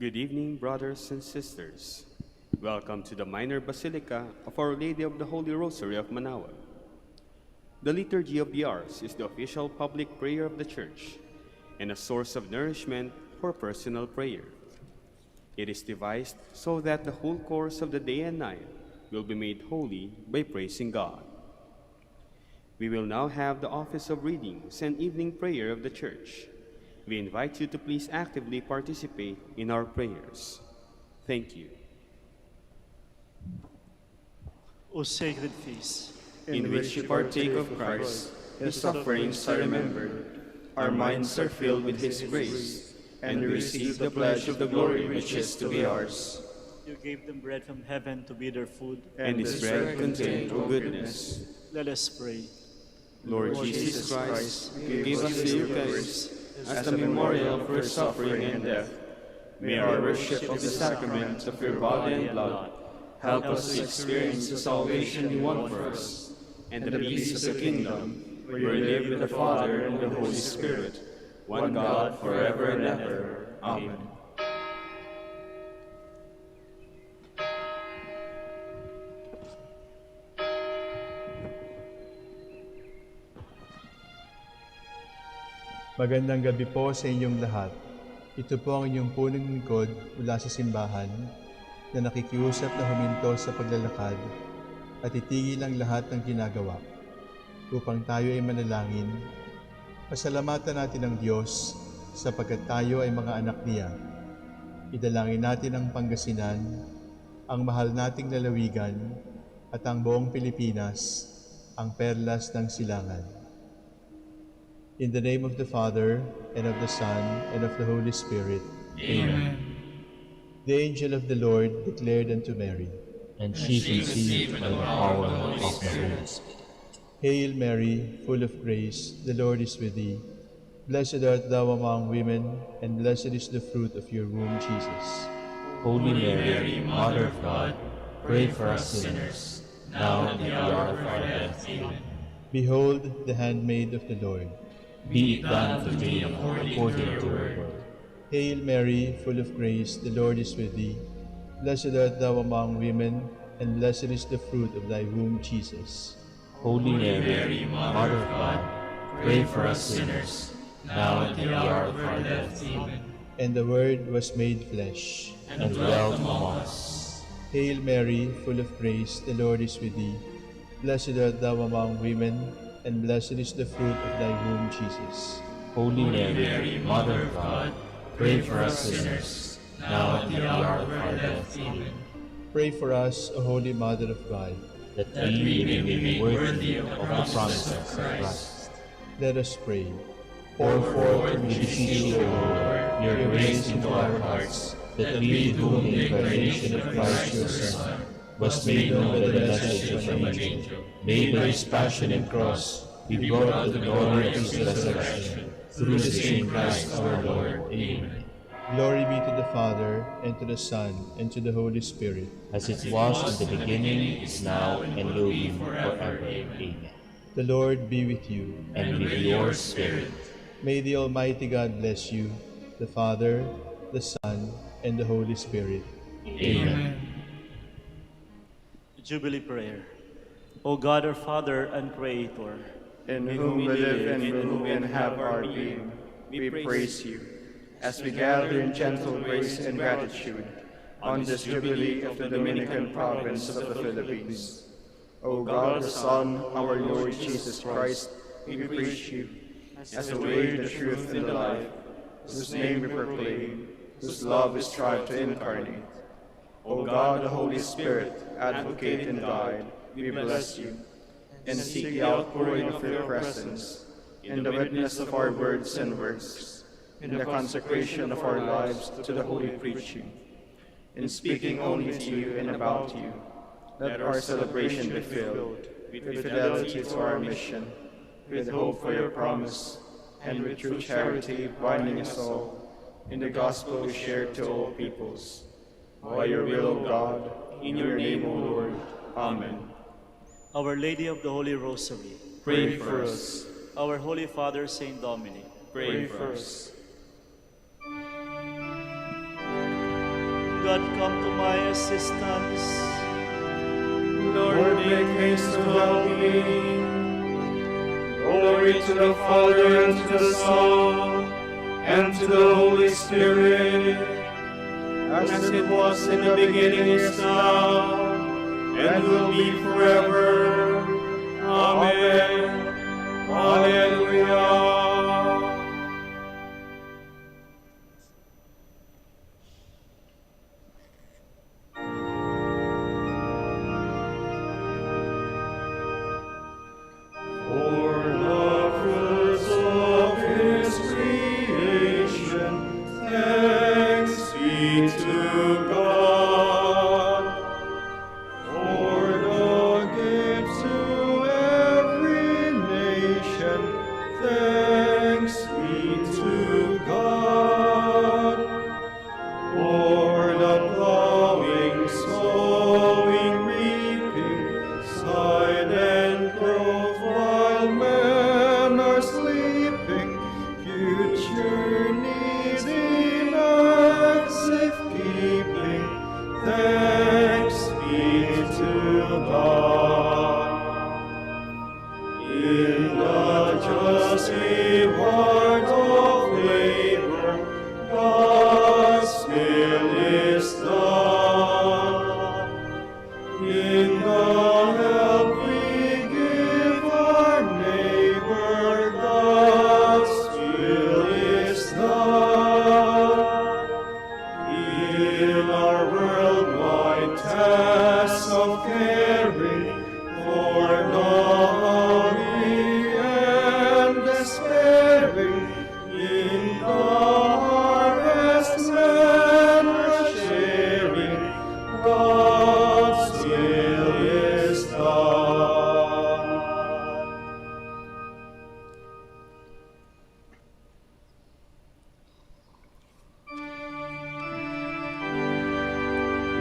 Good evening, brothers and sisters. Welcome to the Minor Basilica of Our Lady of the Holy Rosary of Manaoag. The Liturgy of the Hours is the official public prayer of the Church and a source of nourishment for personal prayer. It is devised so that the whole course of the day and night will be made holy by praising God. We will now have the office of readings and evening prayer of the Church. We invite you to please actively participate in our prayers. Thank you. O sacred feast, in which we partake of Christ, His sufferings are remembered, our minds are filled with His grace, and we receive the pledge of the glory which is to be ours. you gave them bread from heaven to be their food, And this bread contained, O goodness. Let us pray. Lord Jesus Christ, give us the Eucharist as the memorial of your suffering and death. May our worship of the sacrament of your body and blood help us to experience the salvation you want for us, and the peace of the kingdom, where you live with the Father and the Holy Spirit, one God, forever and ever. Amen. Magandang gabi po sa inyong lahat. Ito po ang inyong punong lingkod mula sa simbahan na nakikiusap na huminto sa paglalakad at itigil ang lahat ng ginagawa upang tayo ay manalangin. Pasalamatan natin ang Diyos sapagkat tayo ay mga anak niya. Idalangin natin ang Pangasinan, ang mahal nating lalawigan at ang buong Pilipinas, ang perlas ng silangan. In the name of the Father, and of the Son, and of the Holy Spirit. Amen. The angel of the Lord declared unto Mary, And she conceived by the power of the Holy Spirit. Hail Mary, full of grace, the Lord is with thee. Blessed art thou among women, and blessed is the fruit of your womb, Jesus. Holy Mary, Mother of God, pray for us sinners, now and at the hour of our death. Amen. Behold the handmaid of the Lord. Be it done to me according to your word. Hail Mary, full of grace, the Lord is with thee. Blessed art thou among women, and blessed is the fruit of thy womb, Jesus. Holy Mary, Mother of God, pray for us sinners, now and at the hour of our death. Amen. And the Word was made flesh, And dwelt among us. Hail Mary, full of grace, the Lord is with thee. Blessed art thou among women, and blessed is the fruit of thy womb, Jesus. Holy Mary, Mother of God, pray for us sinners, now and at the hour of our death. Amen. Pray for us, O Holy Mother of God. That we may be made worthy of the promises of Christ. Let us pray. Pour forth, we beseech you, O Lord, your grace into our hearts, that we, to whom the incarnation of Christ your Son was made known by the message of an angel, made by his passion and cross, be brought to the glory of his resurrection, through the same Christ our Lord. Amen. Glory be to the Father, and to the Son, and to the Holy Spirit. As it was in the beginning, is now, and will be forever. Amen. The Lord be with you. And with your spirit. May the Almighty God bless you, the Father, the Son, and the Holy Spirit. Amen. Jubilee Prayer. O God, our Father and Creator, In whom we live and move and have our being, we praise you, as we gather in gentle grace and gratitude on this Jubilee of the Dominican province of the Philippines. O God, the Son, our Lord Jesus Christ, we praise you, as the way, the truth, and the life, whose name we proclaim, whose love we strive to incarnate. O God, the Holy Spirit, advocate and guide, we bless you, and seek the outpouring of your presence, in the witness of our words and works, in the consecration of our lives to the holy preaching, in speaking only to you and about you. Let our celebration be filled with fidelity to our mission, with hope for your promise, and with true charity binding us all in the gospel we share to all peoples. By your will, O God, in your name, O Lord. Amen. Our Lady of the Holy Rosary, Pray for us. our Holy Father, Saint Dominic, Pray for us. God, come to my assistance. Lord, make haste to help me. Glory to the Father, and to the Son, and to the Holy Spirit, as it was in the beginning, is now, and will be forever. Amen. Hallelujah. For the fruits of His creation, thanks be to God. For the gifts to every nation, thanks be to God. For the plowing, sowing, reaping, silent growth while men are sleeping, future needing earth safekeeping, thanks be to God. In the just reward of labor, God's will is done. In the help we give our neighbor, God's will is done. In our worldwide task of caring for the hungry and despairing, in the harvestmen are sharing, God's will is done.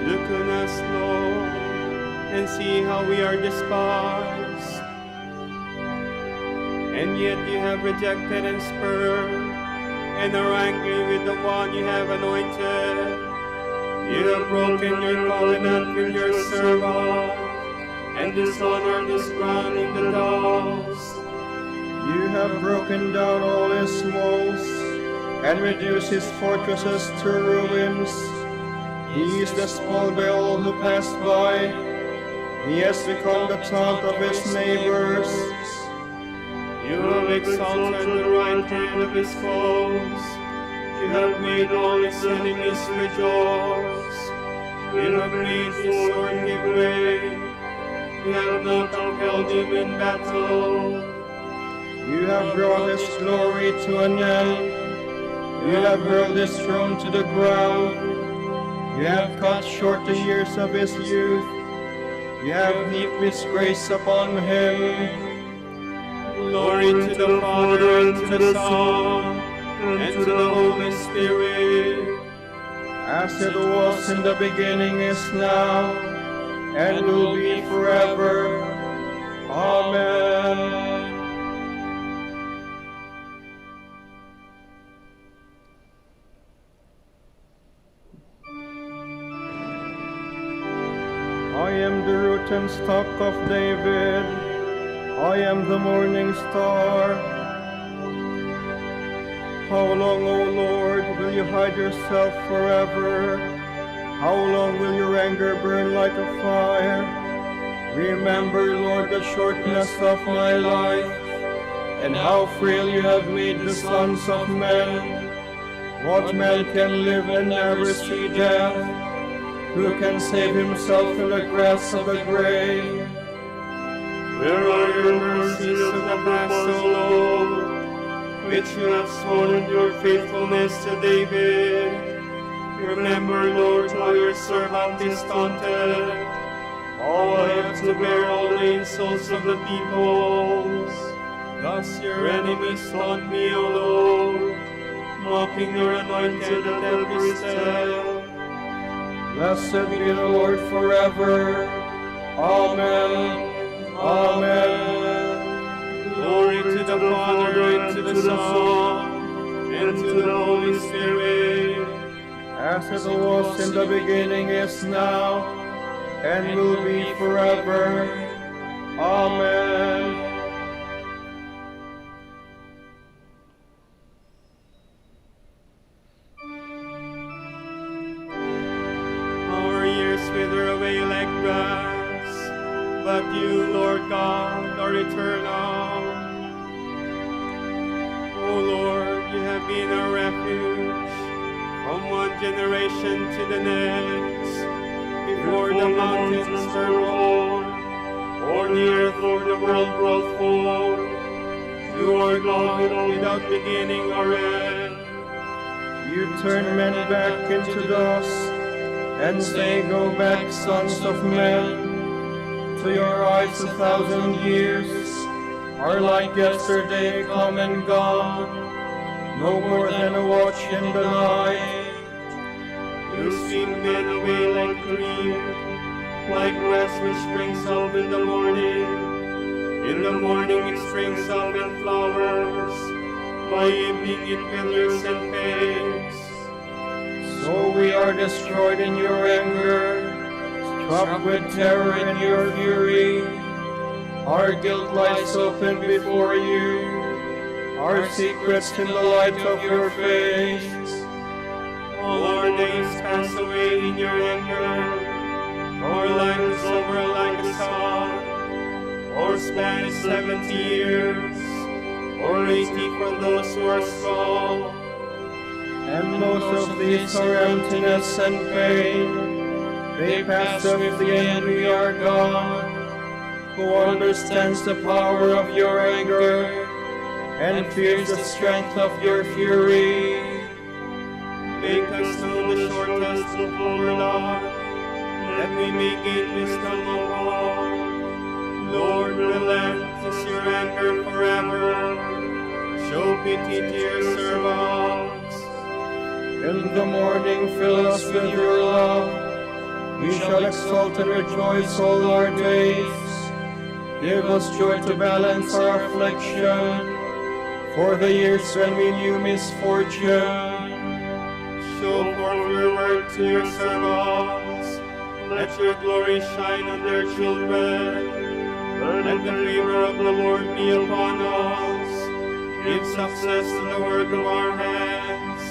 Look on us, Lord, and see how we are despised. And yet you have rejected and spurned, and are angry with the one you have anointed. You have broken your covenant with your servant, and dishonored his ground in the dust. You have broken down all his walls, and reduced his fortresses to ruins. He is despoiled by all who pass by. He has become the taunt of his neighbors. You have exalted the right hand of his foes. You have made all his enemies rejoice. You have made his sword give way. You have not upheld him in battle. You have brought his glory to an end. You have hurled his throne to the ground. You have cut short the years of his youth. You have heaped disgrace upon him. Glory to the Father, and to the Son, and to the Holy Spirit. As it was in the beginning, is now, and will be forever. Amen. I am the root and stock of David. I am the morning star. How long, O Lord, will you hide yourself forever? How long will your anger burn like a fire? Remember, Lord, the shortness of my life, and how frail you have made the sons of men. What man can live and never see death? Who can save himself in the grass of the grave? Where are your mercies of the past, O Lord, which you have sworn in your faithfulness to David? Remember, Lord, how your servant is taunted. How I have to bear all the insults of the peoples. Thus your enemies taunt me, O Lord, mocking your anointed at every step. Blessed be the Lord forever. Amen. Amen. Glory to the Father, and to the Son, and to the Holy Spirit, as it was in the beginning, is now, and will be forever. Amen. Our years wither away like grass, but you, Lord God, are eternal. O Lord, you have been our refuge from one generation to the next. Before the mountains were born, or the earth or the world brought forth, you are God without beginning or end. You turn men back into dust, and say, go back, sons of men. To your eyes 1,000 years are like yesterday come and gone, no more than a watch in the night. You sweep men away like a dream, like grass which springs up in the morning. In the morning it springs up and flowers, by evening it withers and fades. So we are destroyed in your anger, struck with terror in your fury. Our guilt lies open before you, our secrets in the light of your face. All our days pass away in your anger, our life is over like a song. Our span is 70 years, or 80 for those who are strong. And most of these are emptiness and pain. They pass swiftly and we are gone. Who understands the power of your anger and fears the strength of your fury? Make us know the shortest of our lot, that we may gain wisdom of all. Lord, relent us your anger forever. Show pity to your servants. In the morning fill us with your love. We shall exult and rejoice all our days. Give us joy to balance our affliction, for the years when we knew misfortune. Show forth your word to your servants. Let your glory shine on their children. Let the favor of the Lord be upon us. Give success to the work of our hands.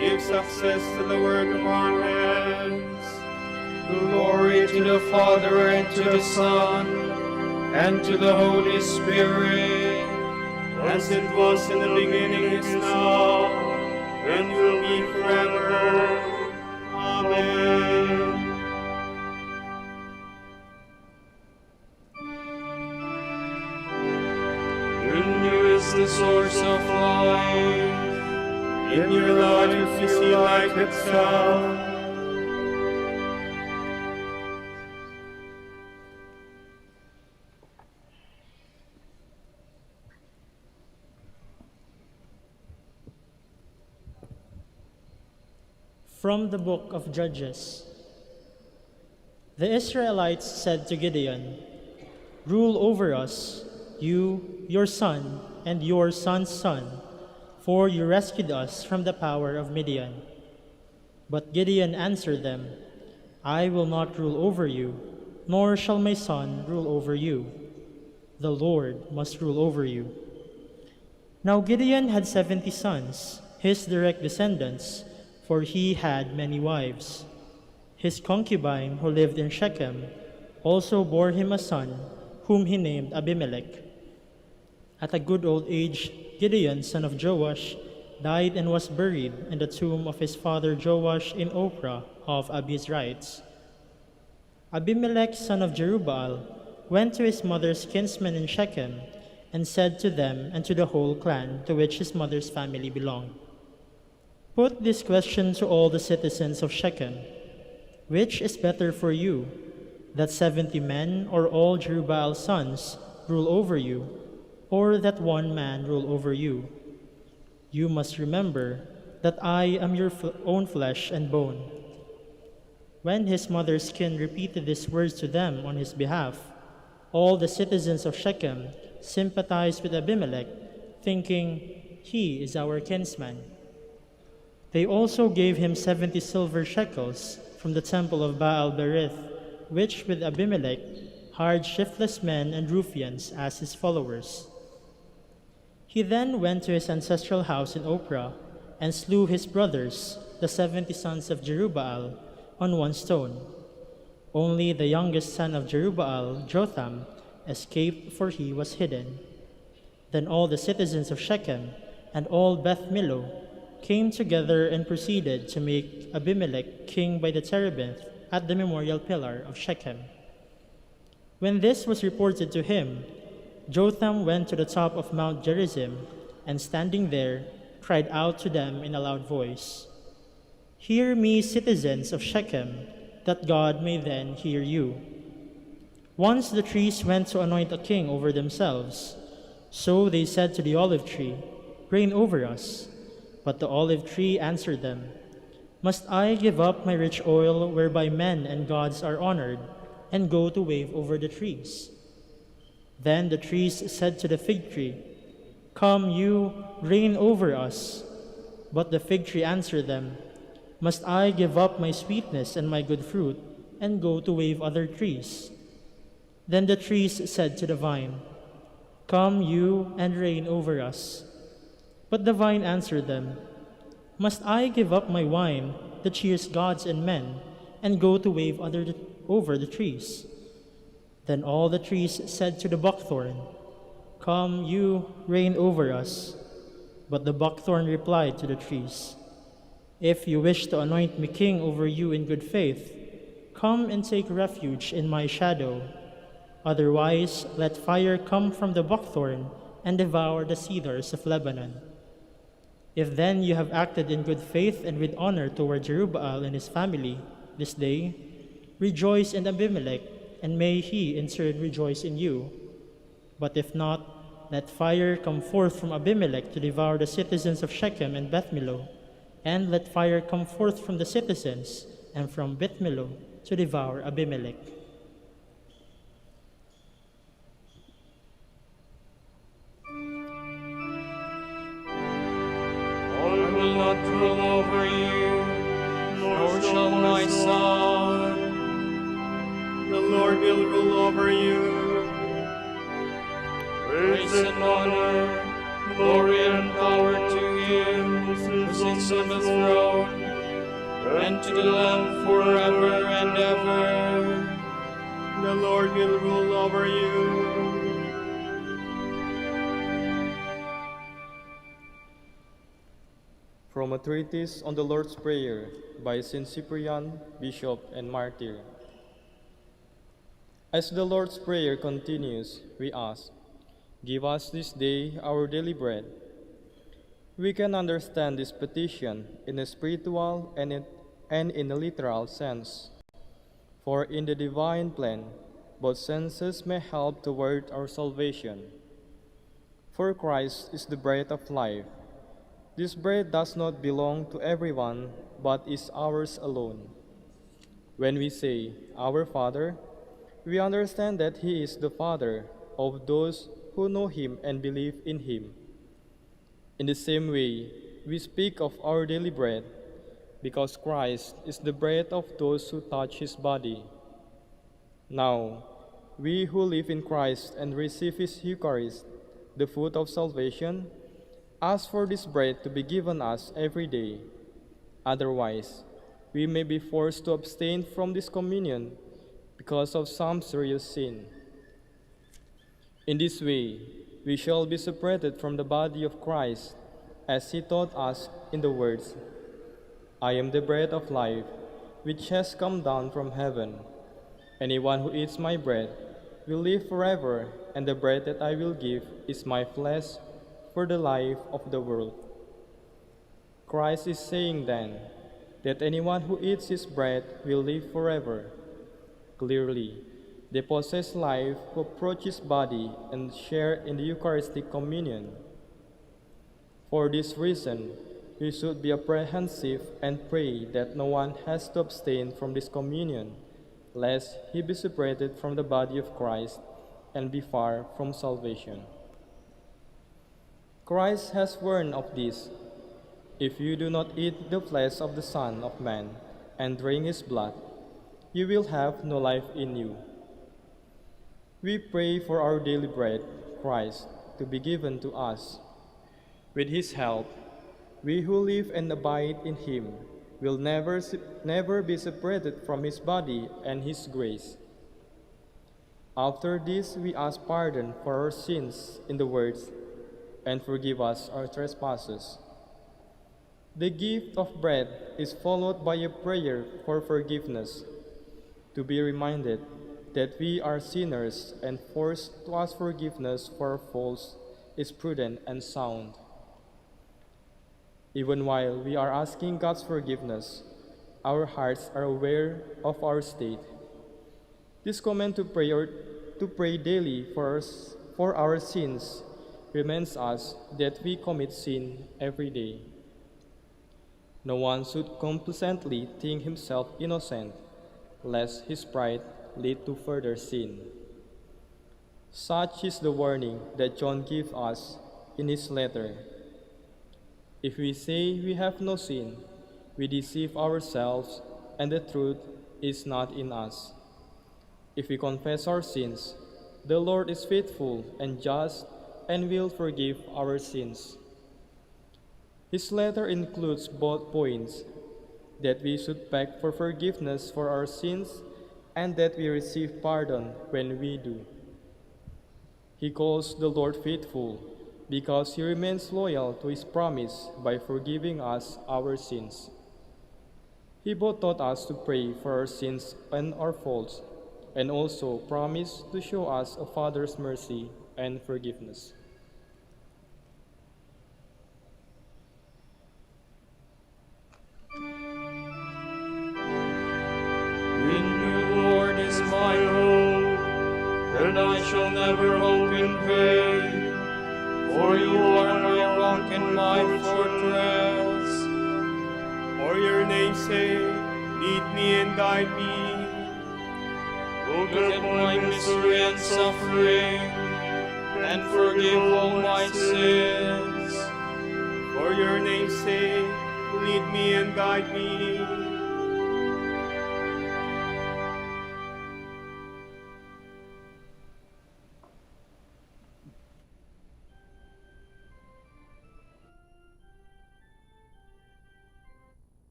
Give success to the work of our hands. Glory to the Father, and to the Son, and to the Holy Spirit, as it was in the beginning, is now, and will be forever. Amen. in you is the source of life. In your life we see life itself. From the book of Judges. The Israelites said to Gideon, "Rule over us, you, your son, and your son's son, for you rescued us from the power of Midian." But Gideon answered them, "I will not rule over you, nor shall my son rule over you. The Lord must rule over you." Now Gideon had 70 sons, his direct descendants, for he had many wives. His concubine, who lived in Shechem, also bore him a son, whom he named Abimelech. At a good old age, Gideon, son of Joash, died and was buried in the tomb of his father Joash in Ophrah of Abizrites. Abimelech, son of Jerubbaal, went to his mother's kinsmen in Shechem, and said to them and to the whole clan to which his mother's family belonged, "Put this question to all the citizens of Shechem. Which is better for you, that 70 men or all Jerubbaal's sons rule over you, or that one man rule over you? You must remember that I am your own flesh and bone." When his mother's kin repeated these words to them on his behalf, all the citizens of Shechem sympathized with Abimelech, thinking, "He is our kinsman." They also gave him 70 silver shekels from the temple of Baal Berith, which with Abimelech hired shiftless men and ruffians as his followers. He then went to his ancestral house in Ophrah and slew his brothers, the 70 sons of Jerubbaal, on one stone. Only the youngest son of Jerubbaal, Jotham, escaped, for he was hidden. Then all the citizens of Shechem and all Beth Millo came together and proceeded to make Abimelech king by the terebinth at the memorial pillar of Shechem. When this was reported to him, Jotham went to the top of Mount Gerizim, and standing there, cried out to them in a loud voice, "Hear me, citizens of Shechem, that God may then hear you." Once the trees went to anoint a king over themselves. So they said to the olive tree, "Reign over us." But the olive tree answered them, "Must I give up my rich oil whereby men and gods are honored, and go to wave over the trees?" Then the trees said to the fig tree, "Come, you, reign over us." But the fig tree answered them, "Must I give up my sweetness and my good fruit, and go to wave other trees?" Then the trees said to the vine, "Come, you, and reign over us." But the vine answered them, "Must I give up my wine that cheers gods and men, and go to wave over the trees?" Then all the trees said to the buckthorn, "Come, you, reign over us." But the buckthorn replied to the trees, "If you wish to anoint me king over you in good faith, come and take refuge in my shadow. Otherwise, let fire come from the buckthorn and devour the cedars of Lebanon. If then you have acted in good faith and with honor toward Jerubbaal and his family this day, rejoice in Abimelech, and may he in turn rejoice in you. But if not, let fire come forth from Abimelech to devour the citizens of Shechem and Beth Millo, and let fire come forth from the citizens and from Beth Millo to devour Abimelech." I will not rule over you, nor shall my son. The Lord will rule over you. Praise and honor, glory and power to him who sits on the throne, and to the Lamb forever and ever. The Lord will rule over you. From a treatise on the Lord's Prayer by Saint Cyprian, Bishop and Martyr. As the Lord's Prayer continues, we ask, "Give us this day our daily bread." We can understand this petition in a spiritual and in a literal sense. For in the divine plan, both senses may help toward our salvation. For Christ is the bread of life. This bread does not belong to everyone, but is ours alone. When we say, "Our Father," we understand that He is the Father of those who know Him and believe in Him. In the same way, we speak of our daily bread, because Christ is the bread of those who touch His body. Now, we who live in Christ and receive His Eucharist, the food of salvation, ask for this bread to be given us every day. Otherwise, we may be forced to abstain from this communion because of some serious sin. In this way, we shall be separated from the body of Christ, as He taught us in the words, "I am the bread of life, which has come down from heaven. Anyone who eats my bread will live forever, and the bread that I will give is my flesh for the life of the world." Christ is saying then that anyone who eats His bread will live forever. Clearly, they possess life who approach His body and share in the Eucharistic communion. For this reason, we should be apprehensive and pray that no one has to abstain from this communion, lest he be separated from the body of Christ and be far from salvation. Christ has warned of this. If you do not eat the flesh of the Son of Man and drink his blood, you will have no life in you. We pray for our daily bread, Christ, to be given to us. With his help, we who live and abide in him will never be separated from his body and his grace. After this, we ask pardon for our sins in the words, and forgive us our trespasses. The gift of bread is followed by a prayer for forgiveness, to be reminded that we are sinners and forced to ask forgiveness for our faults is prudent and sound. Even while we are asking God's forgiveness, our hearts are aware of our state. This command to pray daily for our sins reminds us that we commit sin every day. No one should complacently think himself innocent, lest his pride lead to further sin. Such is the warning that John gives us in his letter. If we say we have no sin, we deceive ourselves, and the truth is not in us. If we confess our sins, the Lord is faithful and just and will forgive our sins. His letter includes both points, that we should beg for forgiveness for our sins and that we receive pardon when we do. He calls the Lord faithful because he remains loyal to his promise by forgiving us our sins. He both taught us to pray for our sins and our faults, and also promised to show us a Father's mercy and forgiveness. In you, Lord, is my hope, and I shall never hope in vain. For you are my rock and my fortress. For your name's sake, lead me and guide me. Look at my misery and suffering, and forgive all my sins. For your name's sake, lead me and guide me.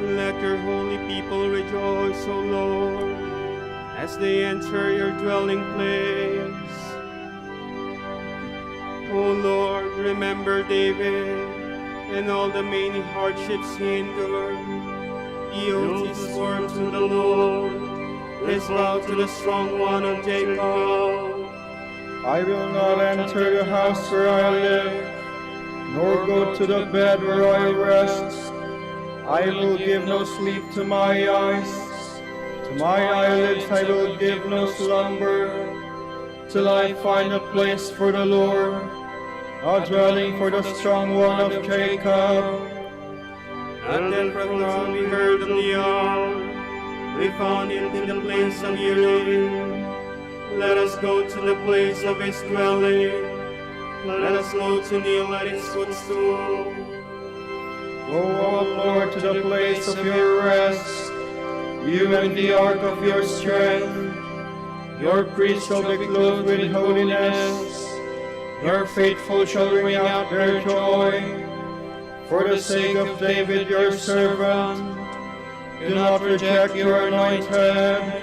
Let your holy people rejoice, O Lord, as they enter your dwelling place. O Lord, remember David and all the many hardships he endured. He owed his sword to the Lord, his vow to the strong one of Jacob. I will not enter the house where I live, nor go to the bed where I rest. I will give no sleep to my eyes, to my eyelids I will give no slumber, till I find a place for the Lord, a dwelling for the strong one of Jacob. At then from now we heard of the hour, we found him in the place of healing. Let us go to the place of his dwelling. Let us go to kneel at his footstool. Go up, Lord, to the place of your rest, you and the ark of your strength. Your priests shall be clothed with holiness. Your faithful shall ring out their joy. For the sake of David your servant, do not reject your anointed.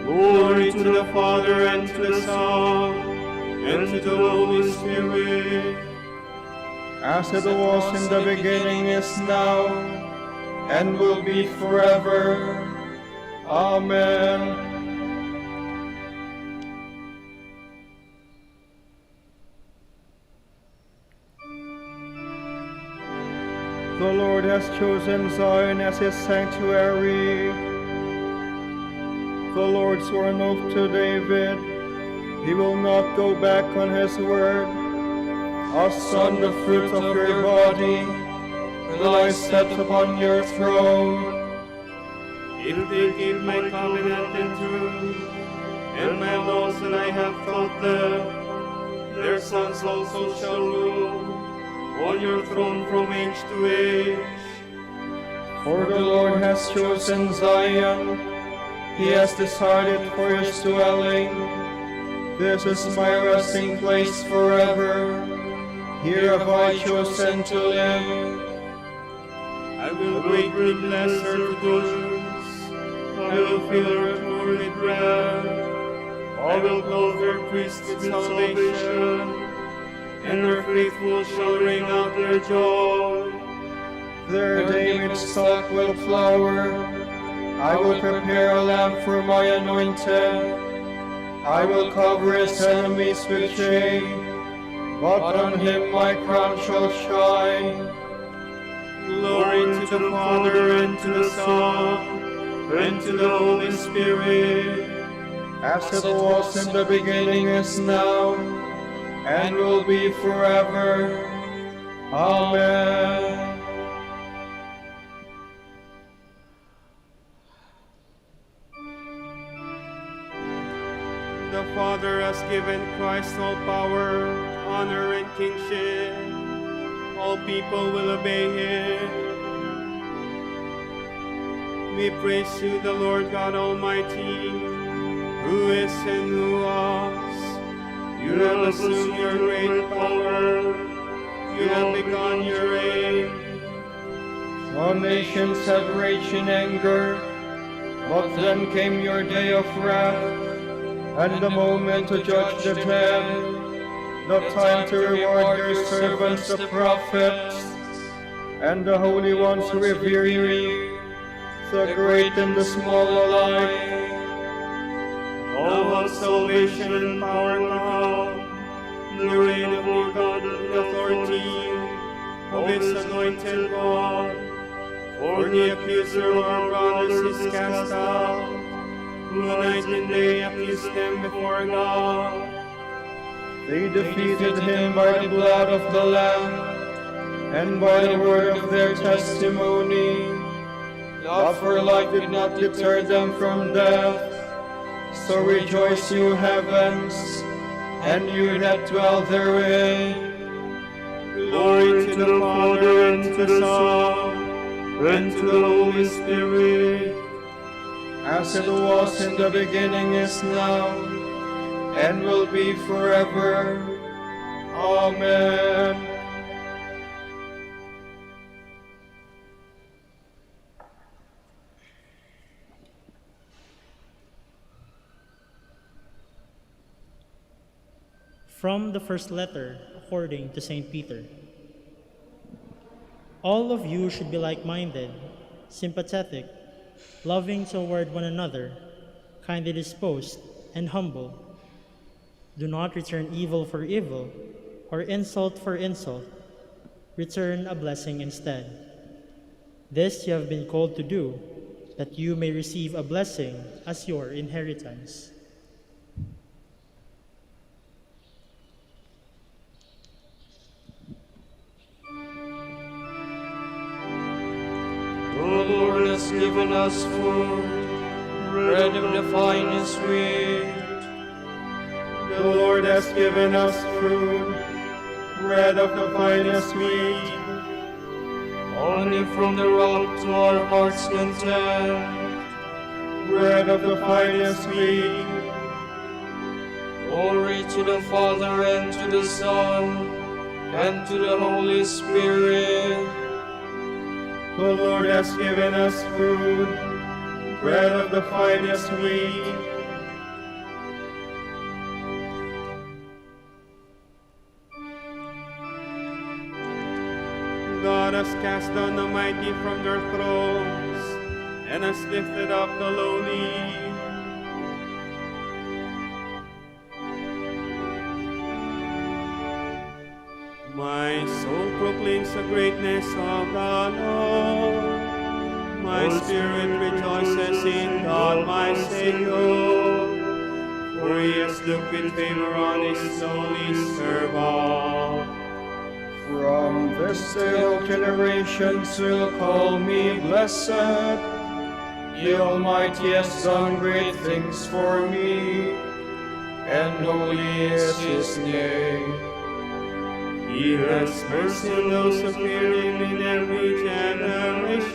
Glory to the Father, and to the Son, and to the Holy Spirit. As it was in the beginning, is now, and will be forever. Amen. The Lord has chosen Zion as his sanctuary. The Lord swore an oath to David, he will not go back on his word. O Son, the fruit of your body, will I set upon your throne. If they keep my covenant and truth, and my laws that I have taught them, their sons also shall rule on your throne from age to age. For the Lord has chosen Zion, he has decided for his dwelling. This is my resting place forever. Here have I chosen to live. I will greatly bless her to goods. I will fill her poor with bread. I will clothe her priests with salvation, and her faithful shall ring out their joy. There David's stock will flower. I will prepare a lamp for my anointed. I will cover his enemies with shade, but on him my crown shall shine. Glory to the Father, and to the Son, and to the Holy Spirit. As it was in the beginning, is now, and will be forever. Amen. The Father has given Christ all power, honor, and kingship. All people will obey him. We praise you, the Lord God Almighty, who is and who was. You have assumed your great power. You have begun your reign. Some nations have raged in anger, but then came your day of wrath, and the moment to judge the dead, the time to reward your servants the prophets, and the holy ones who revere you, the great and the small alike. All of salvation and power come, the reign of our God and the authority of his anointed God. For the accuser of our brothers is cast out, who night and day accuse them before God. They defeated him by the blood of the Lamb, and by the word of their testimony. Love for life did not deter them from death. So rejoice, you heavens, and you that dwell therein. Glory to the Father, and to the Son, and to the Holy Spirit. As it was in the beginning, is now, and will be forever. Amen. From the first letter according to St. Peter. All of you should be like-minded, sympathetic, loving toward one another, kindly disposed, and humble. Do not return evil for evil, or insult for insult. Return a blessing instead. This you have been called to do, that you may receive a blessing as your inheritance. The Lord has given us food, bread of the finest wheat. The Lord has given us fruit, bread of the finest wheat. Honey from the rock to our heart's content. Bread of the finest wheat. Glory to the Father, and to the Son, and to the Holy Spirit. The Lord has given us food, bread of the finest wheat. God has cast down the mighty from their thrones, and has lifted up the lowly. My soul proclaims the greatness of the Lord. My spirit rejoices in God my Savior, for he has looked with favor on his holy servant. From this day all generations will call me blessed. The Almighty has done great things for me, and holy is his name. He has mercy on those who fear him in every generation.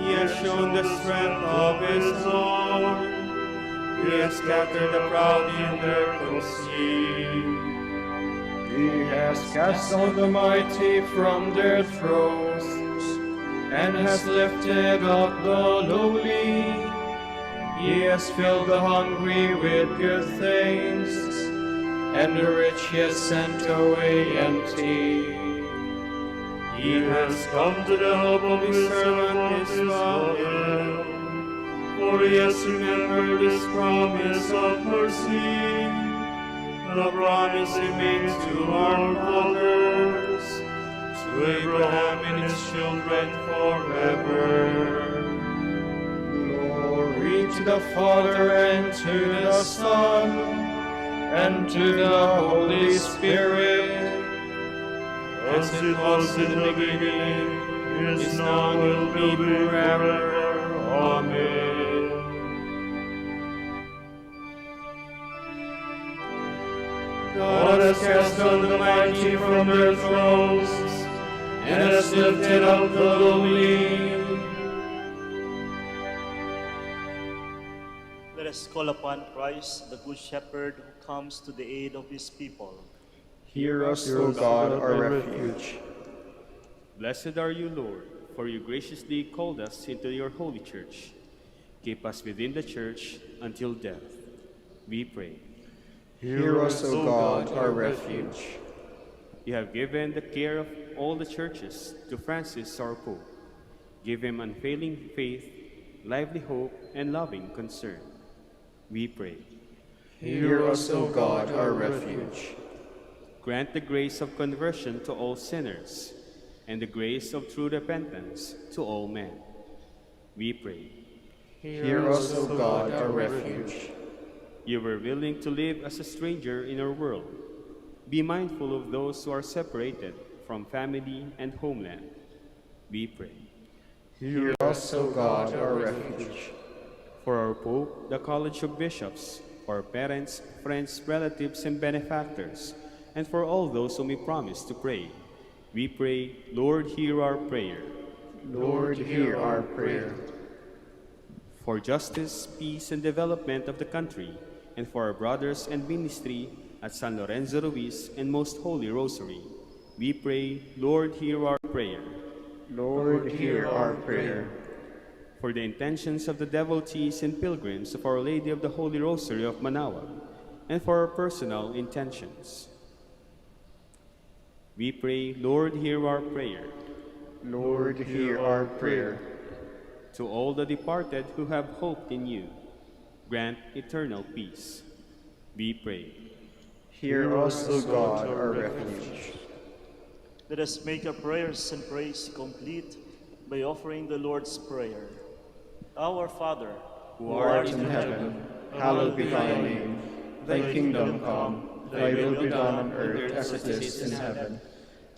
He has shown the strength of his arm. He has scattered the proud in their conceit. He has cast down the mighty from their thrones, and has lifted up the lowly. He has filled the hungry with good things, and the rich he has sent away empty. He has come to the help of his servant Israel, for he has remembered his promise of mercy, the promise he made to our fathers, to Abraham and his children forever. Glory to the Father, and to the Son, and to the Holy Spirit, As it was in the beginning, is now, will be forever. Amen. God has cast down the mighty from their thrones, and has lifted up the lowly. Let us call upon Christ, the Good Shepherd, who comes to the aid of his people. Hear us, O God, our refuge. Blessed are you, Lord, for you graciously called us into your holy church. Keep us within the church until death, we pray. Hear us, O God, our refuge. You have given the care of all the churches to Francis, our Pope. Give him unfailing faith, lively hope, and loving concern, we pray. Hear us, O God, our refuge. Grant the grace of conversion to all sinners, and the grace of true repentance to all men, we pray. Hear us, O God, our refuge. You were willing to live as a stranger in our world. Be mindful of those who are separated from family and homeland, we pray. Hear us, O God, our refuge. For our Pope, the College of Bishops, our parents, friends, relatives, and benefactors, and for all those whom we promise to pray, we pray, Lord, hear our prayer. Lord, hear our prayer. For justice, peace, and development of the country, and for our brothers and ministry at San Lorenzo Ruiz and Most Holy Rosary, we pray, Lord, hear our prayer. Lord, hear our prayer. For the intentions of the devotees and pilgrims of Our Lady of the Holy Rosary of Manaoag, and for our personal intentions. We pray, Lord, hear our prayer. Lord, hear our prayer. To all the departed who have hoped in you, grant eternal peace. We pray. Hear us, O God, our refuge. Let us make our prayers and praise complete by offering the Lord's Prayer. Our Father, Who art in heaven, hallowed be thy name. Thy kingdom come, thy will be done on earth as it is in heaven.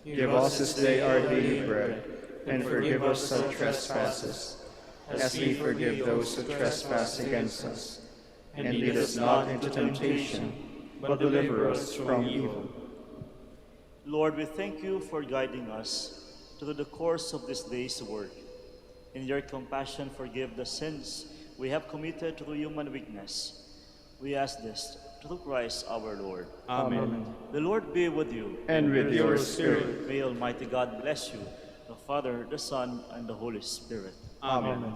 Give us this day our daily bread, and forgive us our trespasses, as we forgive those who trespass against us. And lead us not into temptation, but deliver us from evil. Lord, we thank you for guiding us through the course of this day's work. In your compassion, forgive the sins we have committed through human weakness. We ask this through Christ our Lord. Amen. The Lord be with you. And with your spirit. May Almighty God bless you, the Father, the Son, and the Holy Spirit. Amen.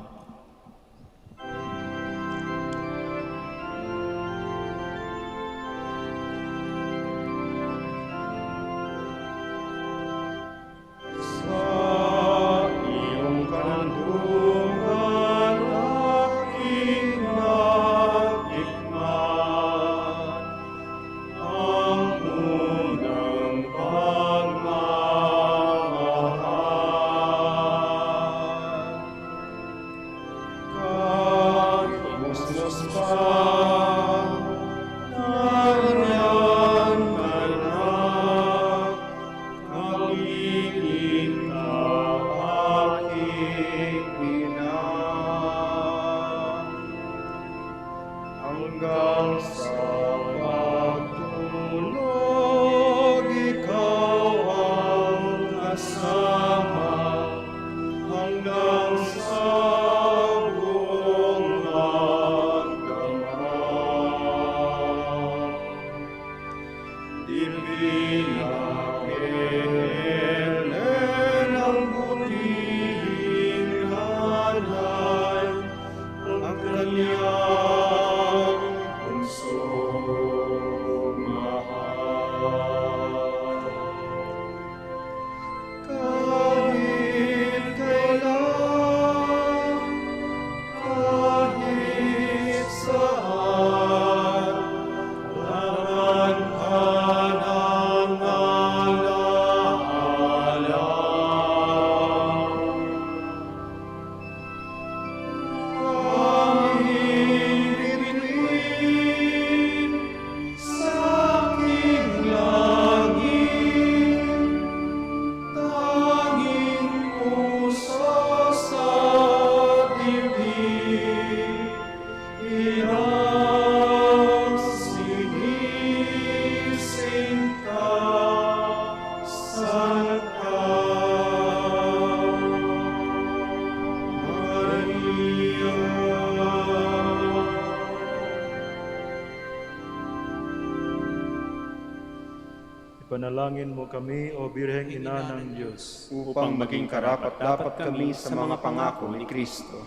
Panalangin mo kami, O Birheng Ina ng Diyos, upang maging karapat-dapat kami sa mga pangako ni Kristo.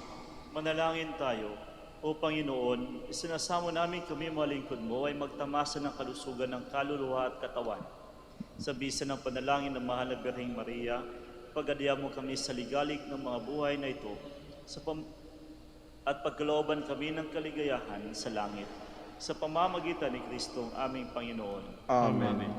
Manalangin tayo. O Panginoon, isinasamo namin kami mga lingkod mo ay magtamasa ng kalusugan ng kaluluwa at katawan. Sa bisa ng panalangin ng mahal na Birheng Maria, pag-adya mo kami sa ligalig ng mga buhay na ito at pagkalooban kami ng kaligayahan sa langit. Sa pamamagitan ni Kristo ang aming Panginoon. Amen.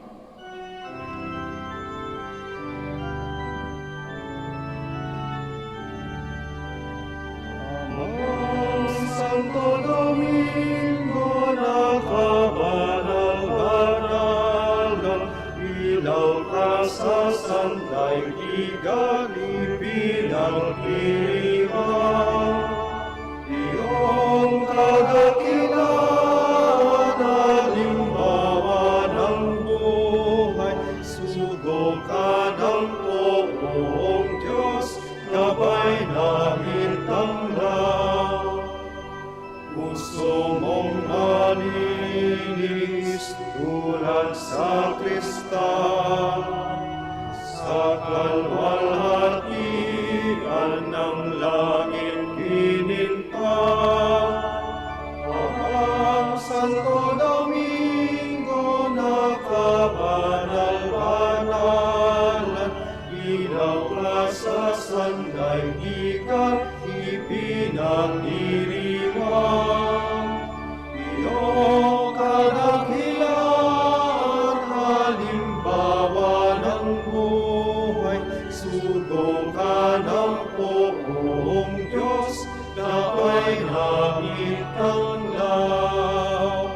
Santo Domingo, nakabanal-banal, ilaw ka sa sandaigdigan, ipinagpilihan. Iyong kadakilaan, halimbawa ng buhay, sugo ka ng poong Diyos, gabay namin tanglaw. Puso mong malinis tulad sa kristal, sa kalwalhatian ng langit. sa sandaigdigan ipinagdiriwang. Iyong kadakilaan, halimbawa ng buhay, sugo ka ng poong Diyos, dabay namin tanglaw.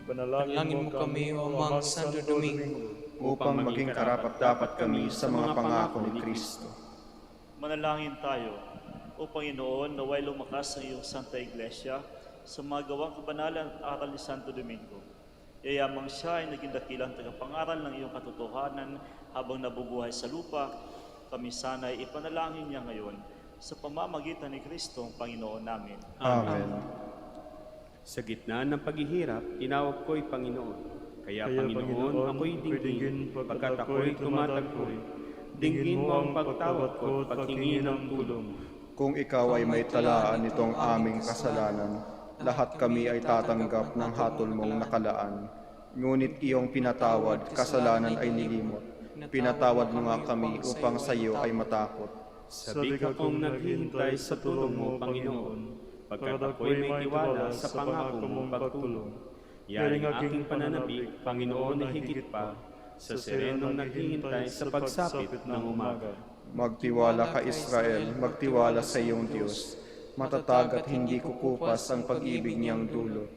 Panalangin mo kami, O Mang Santo Domingo, upang maging karapat-dapat kami sa mga pangako ni Kristo. Manalangin tayo, O Panginoon, naway lumakas ang iyong Santa Iglesia sa mga gawang kabanalan at aral ni Santo Domingo. Yayamang siya ay naging dakilang tagapangaral ng iyong katotohanan habang nabubuhay sa lupa. Kami sana ay ipanalangin niya ngayon sa pamamagitan ni Kristo ang Panginoon namin. Amen. Sa gitna ng paghihirap, tinawag ko'y Panginoon. Kaya Panginoon, ako'y dinggin, pagkat ako'y tumatagpoy. Dinggin mo ang pagtawag ko at paghingi ng tulong. Kung ikaw ay may talaan nitong aming kasalanan, lahat kami ay tatanggap ng hatol mong nakalaan. Ngunit iyong pinatawad, kasalanan ay nilimot. Pinatawad mo nga kami upang sa iyo ay matakot. Sabik akong naghihintay sa tulong mo, Panginoon, pagkat ako'y may tiwala sa pangako mong pagtulong. Yaring aking pananabik, Panginoon, ay higit pa, sa serenong naghihintay sa pagsapit ng umaga. Magtiwala ka, Israel, magtiwala sa iyong Diyos. Matatag at hindi kukupas ang pag-ibig niyang dulot.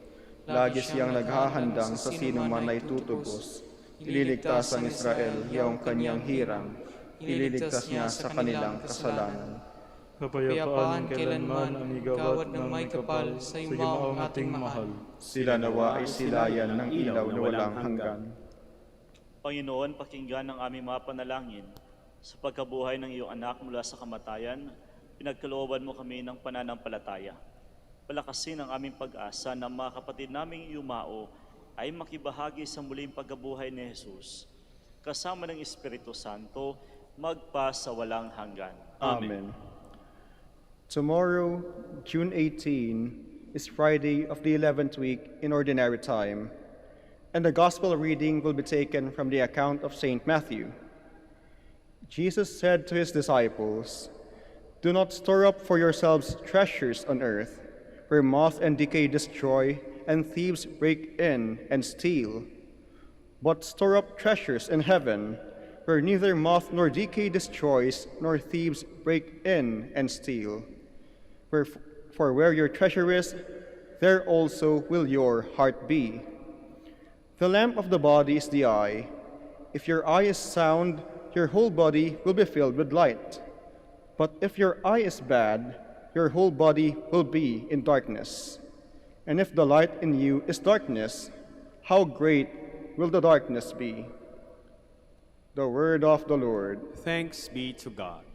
Lagi siyang naghahandang sa sino man ay tutubos. Ililigtas ang Israel, iyong kanyang hirang. Ililigtas niya sa kanilang kasalanan. kapayapaan kailanman ang igawad ng may kapal sa imaong ating mahal. Sila nawa ay silayan ng ilaw na walang hanggan. Panginoon, pakinggan ang aming mga panalangin. Sa pagkabuhay ng iyong anak mula sa kamatayan, pinagkalooban mo kami ng pananampalataya. Palakasin ang aming pag-asa na mga kapatid naming yumao ay makibahagi sa muling pagkabuhay ni Jesus. Kasama ng Espiritu Santo, magpa sa walang hanggan. Amen. Tomorrow, June 18, is Friday of the 11th week in Ordinary Time, and the Gospel reading will be taken from the account of St. Matthew. Jesus said to his disciples, "Do not store up for yourselves treasures on earth, where moth and decay destroy, and thieves break in and steal. But store up treasures in heaven, where neither moth nor decay destroys, nor thieves break in and steal. For where your treasure is, there also will your heart be. The lamp of the body is the eye. If your eye is sound, your whole body will be filled with light. But if your eye is bad, your whole body will be in darkness. And if the light in you is darkness, how great will the darkness be?" The word of the Lord. Thanks be to God.